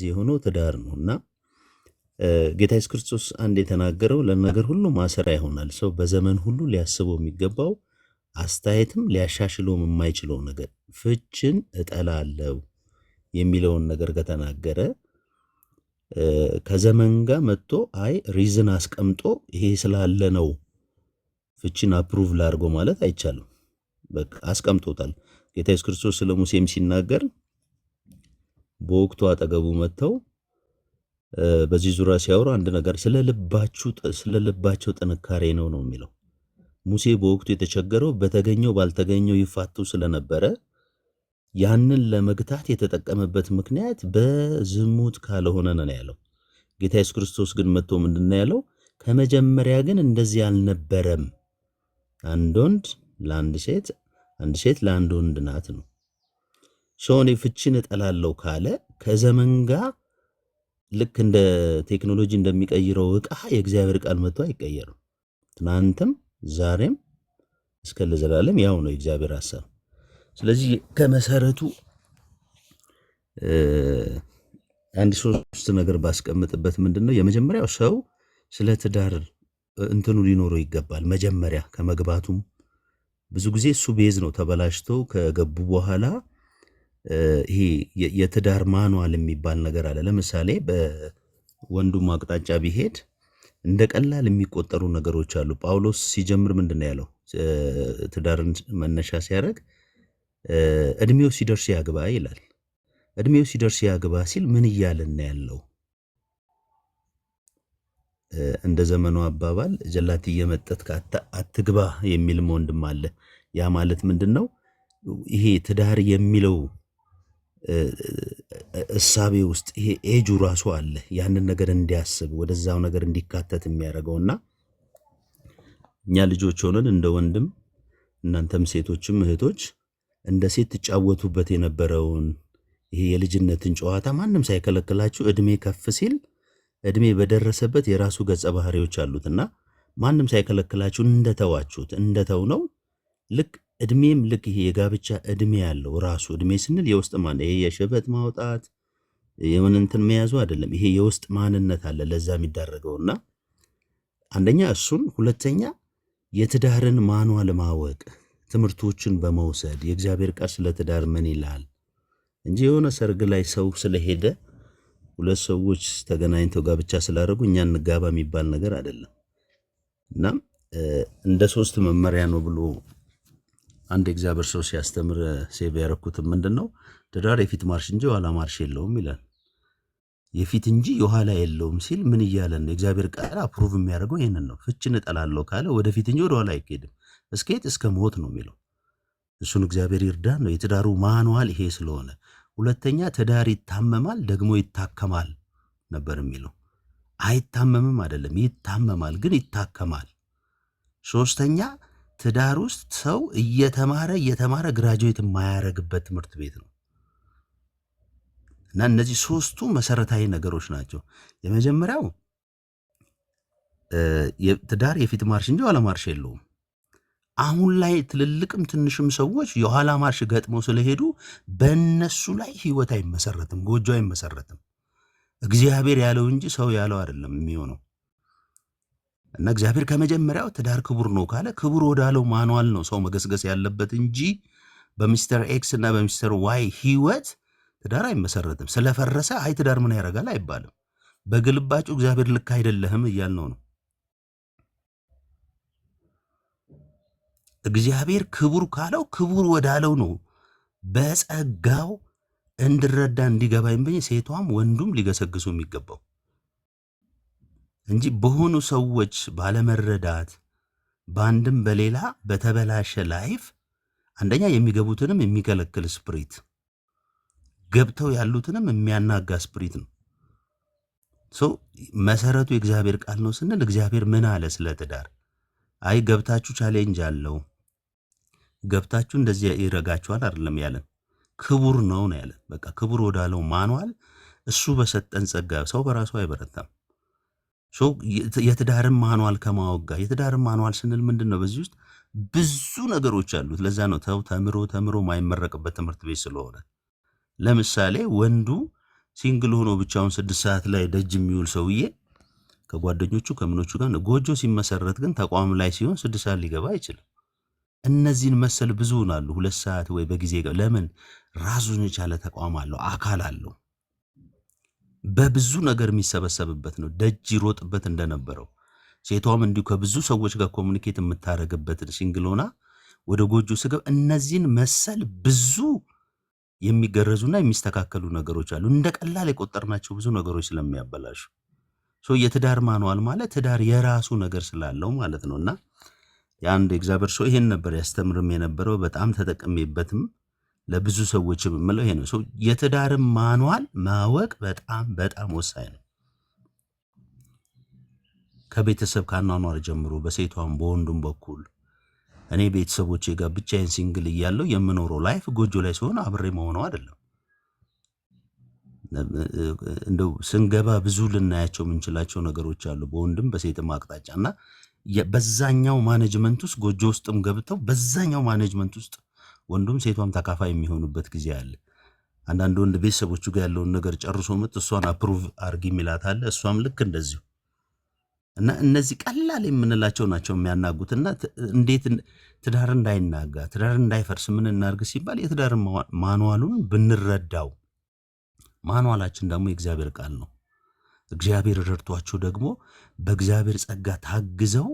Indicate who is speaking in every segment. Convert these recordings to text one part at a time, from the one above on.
Speaker 1: የሆነው ትዳር ነውና ጌታ ኢየሱስ ክርስቶስ አንድ የተናገረው ለነገር ሁሉ ማሰሪያ ይሆናል። ሰው በዘመን ሁሉ ሊያስበው የሚገባው አስተያየትም ሊያሻሽለው የማይችለው ነገር ፍችን እጠላለሁ የሚለውን ነገር ከተናገረ ከዘመን ጋር መጥቶ አይ ሪዝን አስቀምጦ ይሄ ስላለ ነው ፍችን አፕሩቭ ላድርጎ ማለት አይቻልም። በቃ አስቀምጦታል። ጌታ ኢየሱስ ክርስቶስ ስለ ሙሴም ሲናገር በወቅቱ አጠገቡ መጥተው በዚህ ዙሪያ ሲያወሩ አንድ ነገር ስለ ልባቸው ጥንካሬ ነው የሚለው። ሙሴ በወቅቱ የተቸገረው በተገኘው ባልተገኘው ይፋቱ ስለነበረ ያንን ለመግታት የተጠቀመበት ምክንያት በዝሙት ካልሆነ ነው ያለው። ጌታ ኢየሱስ ክርስቶስ ግን መጥቶ ምንድነው ያለው? ከመጀመሪያ ግን እንደዚህ አልነበረም። አንድ ወንድ ለአንድ ሴት፣ አንድ ሴት ለአንድ ወንድ ናት ነው። ሰውን ፍችን እጠላለሁ ካለ ከዘመን ጋር ልክ እንደ ቴክኖሎጂ እንደሚቀይረው ዕቃ የእግዚአብሔር ቃል መጥቶ አይቀየርም። ትናንትም ዛሬም እስከ ለዘላለም ያው ነው የእግዚአብሔር ሐሳብ። ስለዚህ ከመሰረቱ አንድ ሶስት ነገር ባስቀምጥበት ምንድነው የመጀመሪያው ሰው ስለ ትዳር እንትኑ ሊኖረው ይገባል። መጀመሪያ ከመግባቱም ብዙ ጊዜ እሱ ቤዝ ነው ተበላሽተው ከገቡ በኋላ ይሄ የትዳር ማኑዋል የሚባል ነገር አለ። ለምሳሌ በወንዱም አቅጣጫ ቢሄድ እንደ ቀላል የሚቆጠሩ ነገሮች አሉ። ጳውሎስ ሲጀምር ምንድነው ያለው? ትዳርን መነሻ ሲያደርግ እድሜው ሲደርስ ያግባ ይላል። እድሜው ሲደርስ ያግባ ሲል ምን እያለን ያለው? እንደ ዘመኑ አባባል ጀላት እየመጠት አትግባ የሚልም ወንድም አለ። ያ ማለት ምንድነው? ይሄ ትዳር የሚለው እሳቤ ውስጥ ይሄ ኤጁ ራሱ አለ። ያንን ነገር እንዲያስብ ወደዛው ነገር እንዲካተት የሚያደርገውና እኛ ልጆች ሆነን እንደ ወንድም እናንተም ሴቶችም እህቶች እንደ ሴት ትጫወቱበት የነበረውን ይሄ የልጅነትን ጨዋታ ማንም ሳይከለክላችሁ እድሜ ከፍ ሲል እድሜ በደረሰበት የራሱ ገጸ ባህሪዎች አሉትና ማንም ሳይከለክላችሁ እንደተዋችሁት እንደተው ነው። ልክ እድሜም ልክ ይሄ የጋብቻ እድሜ ያለው ራሱ እድሜ ስንል የውስጥ ማን ይሄ የሽበት ማውጣት የምንንትን መያዙ አይደለም። ይሄ የውስጥ ማንነት አለ ለዛ የሚዳረገውና አንደኛ እሱን፣ ሁለተኛ የትዳርን ማኑዋል ማወቅ ትምህርቶችን በመውሰድ የእግዚአብሔር ቃል ስለ ትዳር ምን ይላል እንጂ የሆነ ሰርግ ላይ ሰው ስለሄደ ሁለት ሰዎች ተገናኝተው ጋብቻ ስላደረጉ እኛ እንጋባ የሚባል ነገር አይደለም። እና እንደ ሶስት መመሪያ ነው ብሎ አንድ እግዚአብሔር ሰው ሲያስተምር ሴቭ ያረኩትም ምንድነው ትዳር የፊት ማርሽ እንጂ የኋላ ማርሽ የለውም ይላል። የፊት እንጂ የኋላ የለውም ሲል ምን እያለን ነው? እግዚአብሔር ቃል አፕሩቭ የሚያደርገው ይሄንን ነው። ፍችን እጠላለሁ ካለ ወደፊት እንጂ ወደ ኋላ አይኬድም። እስከየት እስከ ሞት ነው የሚለው። እሱን እግዚአብሔር ይርዳን ነው የትዳሩ ማኑዋል ይሄ ስለሆነ። ሁለተኛ ትዳር ይታመማል ደግሞ ይታከማል ነበር የሚለው። አይታመምም አይደለም፣ ይታመማል ግን ይታከማል። ሶስተኛ ትዳር ውስጥ ሰው እየተማረ ግራጁዌት የማያደርግበት ትምህርት ቤት ነው። እና እነዚህ ሶስቱ መሰረታዊ ነገሮች ናቸው። የመጀመሪያው ትዳር የፊት ማርሽ እንጂ የኋላ ማርሽ የለውም። አሁን ላይ ትልልቅም ትንሽም ሰዎች የኋላ ማርሽ ገጥመው ስለሄዱ በእነሱ ላይ ህይወት አይመሰረትም፣ ጎጆ አይመሰረትም። እግዚአብሔር ያለው እንጂ ሰው ያለው አይደለም የሚሆነው። እና እግዚአብሔር ከመጀመሪያው ትዳር ክቡር ነው ካለ ክቡር ወዳለው ማኑዋል ነው ሰው መገስገስ ያለበት እንጂ በሚስተር ኤክስ እና በሚስተር ዋይ ህይወት ትዳር አይመሰረትም። ስለፈረሰ አይ ትዳር ምን ያደርጋል አይባልም። በግልባጩ እግዚአብሔር ልክ አይደለህም እያልነው ነው። እግዚአብሔር ክቡር ካለው ክቡር ወዳለው ነው በጸጋው እንድረዳ እንዲገባኝ ብዬ ሴቷም ወንዱም ሊገሰግሱ የሚገባው እንጂ በሆኑ ሰዎች ባለመረዳት በአንድም በሌላ በተበላሸ ላይፍ አንደኛ የሚገቡትንም የሚከለክል ስፕሪት ገብተው ያሉትንም የሚያናጋ ስፕሪት ነው። መሰረቱ የእግዚአብሔር ቃል ነው ስንል እግዚአብሔር ምን አለ ስለ ትዳር? አይ ገብታችሁ ቻሌንጅ አለው ገብታችሁ እንደዚህ ይረጋችኋል አይደለም ያለን፣ ክቡር ነው ያለን። በቃ ክቡር ወዳለው ማኑዋል እሱ በሰጠን ጸጋ ሰው በራሱ አይበረታም። የትዳርን ማኑዋል ከማወቅ ጋር የትዳርን ማኑዋል ስንል ምንድነው? በዚህ ውስጥ ብዙ ነገሮች አሉት። ለዛ ነው ተምሮ ማይመረቅበት ትምህርት ቤት ስለሆነ። ለምሳሌ ወንዱ ሲንግል ሆኖ ብቻውን 6 ሰዓት ላይ ደጅ የሚውል ሰውዬ ከጓደኞቹ ከምኖቹ ጋር ጎጆ ሲመሰረት ግን ተቋም ላይ ሲሆን 6 ሰዓት ሊገባ አይችልም። እነዚህን መሰል ብዙውን አሉ። 2 ሰዓት ወይ በጊዜ ለምን ራሱን የቻለ ተቋም አለው፣ አካል አለው። በብዙ ነገር የሚሰበሰብበት ነው። ደጅ ይሮጥበት እንደነበረው ሴቷም እንዲሁ ከብዙ ሰዎች ጋር ኮሙኒኬት የምታደርግበትን ሲንግል ሆና ወደ ጎጆ ስገብ እነዚህን መሰል ብዙ የሚገረዙና የሚስተካከሉ ነገሮች አሉ። እንደ ቀላል የቆጠርናቸው ብዙ ነገሮች ስለሚያበላሹ የትዳር ማንዋል ማለት ትዳር የራሱ ነገር ስላለው ማለት ነውና የአንድ እግዚአብሔር ሰው ይሄን ነበር ያስተምርም የነበረው። በጣም ተጠቅሜበትም ለብዙ ሰዎች የምለው ይሄ ነው። የትዳር ማንዋል ማወቅ በጣም በጣም ወሳኝ ነው። ከቤተሰብ ካኗኗር ጀምሮ በሴቷም በወንዱም በኩል እኔ ቤተሰቦቼ ጋር ብቻዬን ሲንግል እያለሁ የምኖረው ላይፍ ጎጆ ላይ ሲሆን አብሬ መሆነው አይደለም። እንደው ስንገባ ብዙ ልናያቸው የምንችላቸው ነገሮች አሉ በወንድም በሴትም አቅጣጫና በዛኛው ማኔጅመንት ውስጥ ጎጆ ውስጥም ገብተው በዛኛው ማኔጅመንት ውስጥ ወንዱም ሴቷም ተካፋይ የሚሆኑበት ጊዜ አለ። አንዳንድ ወንድ ቤተሰቦቹ ጋር ያለውን ነገር ጨርሶ መጥ እሷን አፕሩቭ አርጊ ሚላት አለ። እሷም ልክ እንደዚሁ እና እነዚህ ቀላል የምንላቸው ናቸው የሚያናጉትና እንዴት ትዳር እንዳይናጋ ትዳር እንዳይፈርስ ምን እናርግ ሲባል የትዳር ማንዋሉን ብንረዳው። ማንዋላችን ደግሞ የእግዚአብሔር ቃል ነው። እግዚአብሔር ረድቷቸው ደግሞ በእግዚአብሔር ጸጋ ታግዘው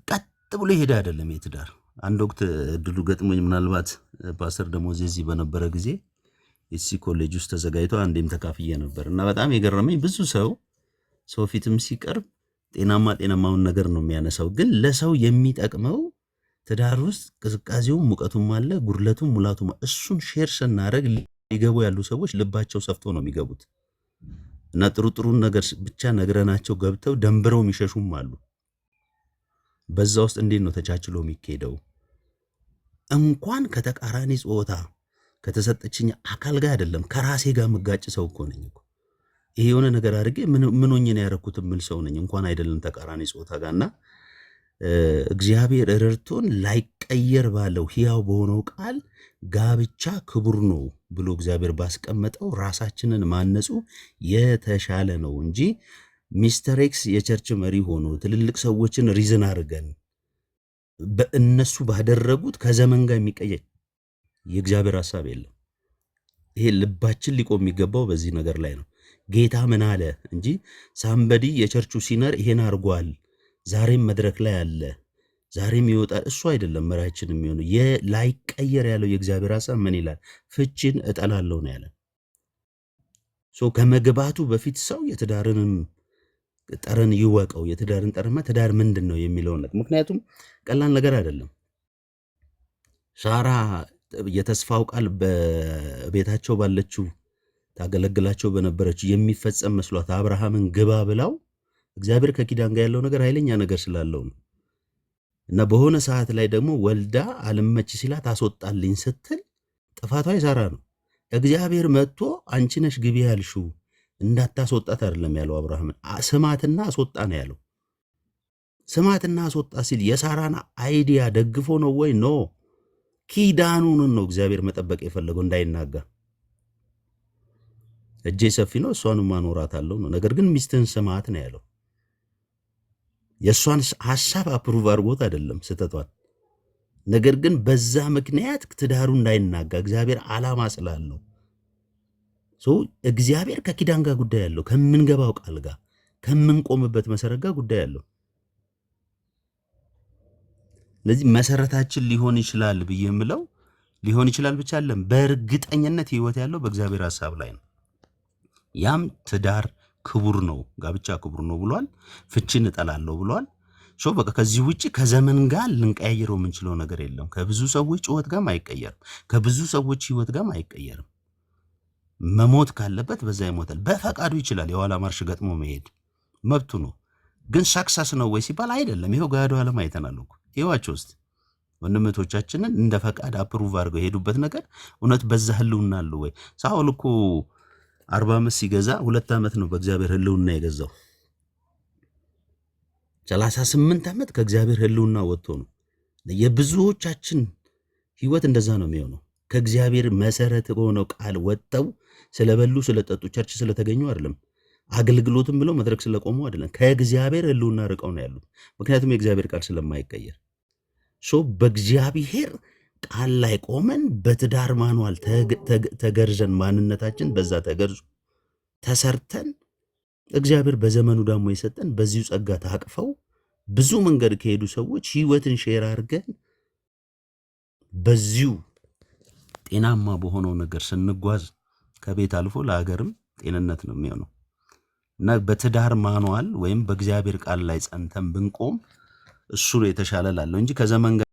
Speaker 1: ቀጥ ብሎ ይሄድ አይደለም የትዳር። አንድ ወቅት እድሉ ገጥሞኝ ምናልባት ፓስተር ደሞዝ እዚህ በነበረ ጊዜ እሲ ኮሌጅ ውስጥ ተዘጋጅቶ አንዴም ተካፍዬ ነበር እና በጣም የገረመኝ ብዙ ሰው ፊትም ሲቀርብ ጤናማውን ነገር ነው የሚያነሳው። ግን ለሰው የሚጠቅመው ትዳር ውስጥ ቅዝቃዜውም ሙቀቱም አለ፣ ጉርለቱም ሙላቱም እሱን ሼር ስናደርግ ሊገቡ ያሉ ሰዎች ልባቸው ሰፍቶ ነው የሚገቡት እና ጥሩን ነገር ብቻ ነግረናቸው ገብተው ደንብረው የሚሸሹም አሉ። በዛ ውስጥ እንዴት ነው ተቻችሎ የሚካሄደው? እንኳን ከተቃራኒ ጾታ ከተሰጠችኝ አካል ጋር አይደለም ከራሴ ጋር መጋጭ ሰው እኮ ነኝ እኮ። ይሄ የሆነ ነገር አድርጌ ምን ሆኜ ነው ያደረኩት የምል ሰው ነኝ፣ እንኳን አይደለም ተቃራኒ ጾታ ጋርና እግዚአብሔር ረድቶን ላይቀየር ባለው ሕያው በሆነው ቃል ጋብቻ ክቡር ነው ብሎ እግዚአብሔር ባስቀመጠው ራሳችንን ማነጹ የተሻለ ነው እንጂ ሚስተር ኤክስ የቸርች መሪ ሆኖ ትልልቅ ሰዎችን ሪዝን አድርገን በእነሱ ባደረጉት ከዘመን ጋር የሚቀየር የእግዚአብሔር ሐሳብ የለም። ይሄ ልባችን ሊቆም የሚገባው በዚህ ነገር ላይ ነው። ጌታ ምን አለ እንጂ ሳምበዲ የቸርቹ ሲነር ይሄን አድርጓል፣ ዛሬም መድረክ ላይ አለ፣ ዛሬም ይወጣል። እሱ አይደለም መሪያችን የሚሆነው። ላይቀየር ያለው የእግዚአብሔር ሐሳብ ምን ይላል? ፍቺን እጠላለሁ ነው ያለ። ከመግባቱ በፊት ሰው የትዳርንም ጠረን ይወቀው። የትዳርን ጠረማ ትዳር ምንድን ነው የሚለውን ምክንያቱም ቀላል ነገር አይደለም። ሳራ የተስፋው ቃል በቤታቸው ባለችው ታገለግላቸው በነበረችው የሚፈጸም መስሏት አብርሃምን ግባ ብላው እግዚአብሔር ከኪዳን ጋር ያለው ነገር ኃይለኛ ነገር ስላለው ነው። እና በሆነ ሰዓት ላይ ደግሞ ወልዳ አልመች ሲላት አስወጣልኝ ስትል ጥፋቷ የሳራ ነው። እግዚአብሔር መጥቶ አንቺ ነሽ ግቢ ያልሽው እንዳታስወጣት አይደለም ያለው አብርሃምን፣ ስማትና አስወጣ ነው ያለው። ስማትና አስወጣ ሲል የሳራን አይዲያ ደግፎ ነው ወይ? ኖ፣ ኪዳኑን ነው እግዚአብሔር መጠበቅ የፈለገው እንዳይናጋ። እጄ ሰፊ ነው እሷንም ማኖራታለሁ ነው። ነገር ግን ሚስትህን ስማት ነው ያለው። የእሷን ሐሳብ አፕሩቭ አድርጎት አይደለም ስተቷል። ነገር ግን በዛ ምክንያት ትዳሩ እንዳይናጋ እግዚአብሔር ዓላማ ስላለው እግዚአብሔር ከኪዳን ጋር ጉዳይ ያለው ከምንገባው ቃል ጋር ከምንቆምበት መሰረት ጋር ጉዳይ ያለው። ለዚህ መሰረታችን ሊሆን ይችላል ብዬ የምለው ሊሆን ይችላል ብቻ አይደለም፣ በእርግጠኝነት ህይወት ያለው በእግዚአብሔር ሐሳብ ላይ ነው። ያም ትዳር ክቡር ነው፣ ጋብቻ ክቡር ነው ብሏል። ፍቺን እጠላለሁ ብሏል። በቃ ከዚህ ውጪ ከዘመን ጋር ልንቀያየረው የምንችለው ነገር የለም። ከብዙ ሰዎች ጩኸት ጋር አይቀየርም። ከብዙ ሰዎች ህይወት ጋር አይቀየርም። መሞት ካለበት በዛ ይሞታል። በፈቃዱ ይችላል የኋላ ማርሽ ገጥሞ መሄድ መብቱ ነው። ግን ሳክሰስ ነው ወይ ሲባል አይደለም። ይሄው ጋዶ ዓለም አይተናል እኮ ይዋቸው ውስጥ ወንድሞቻችንን እንደ ፈቃድ አፕሩቭ አድርገው የሄዱበት ነገር እውነት በዛ ህልውና አለው ወይ? ሳኦል እኮ 40 ዓመት ሲገዛ 2 ዓመት ነው በእግዚአብሔር ህልውና የገዛው። 38 ዓመት ከእግዚአብሔር ህልውና ወጥቶ ነው። የብዙዎቻችን ህይወት እንደዛ ነው የሚሆነው። ከእግዚአብሔር መሰረት በሆነው ቃል ወጥተው ስለበሉ ስለጠጡ ቸርች ስለተገኙ አይደለም። አገልግሎትም ብለው መድረክ ስለቆሙ አይደለም። ከእግዚአብሔር ሕልውና ርቀው ነው ያሉት። ምክንያቱም የእግዚአብሔር ቃል ስለማይቀየር በእግዚአብሔር ቃል ላይ ቆመን በትዳር ማኗል ተገርዘን ማንነታችን በዛ ተገርዞ ተሰርተን እግዚአብሔር በዘመኑ ደግሞ የሰጠን በዚሁ ጸጋ ታቅፈው ብዙ መንገድ ከሄዱ ሰዎች ህይወትን ሼር አድርገን በዚሁ ጤናማ በሆነው ነገር ስንጓዝ ከቤት አልፎ ለሀገርም ጤንነት ነው የሚሆነው እና በትዳር ማኗል ወይም በእግዚአብሔር ቃል ላይ ጸንተን ብንቆም እሱ ነው የተሻለ ላለው እንጂ ከዘመን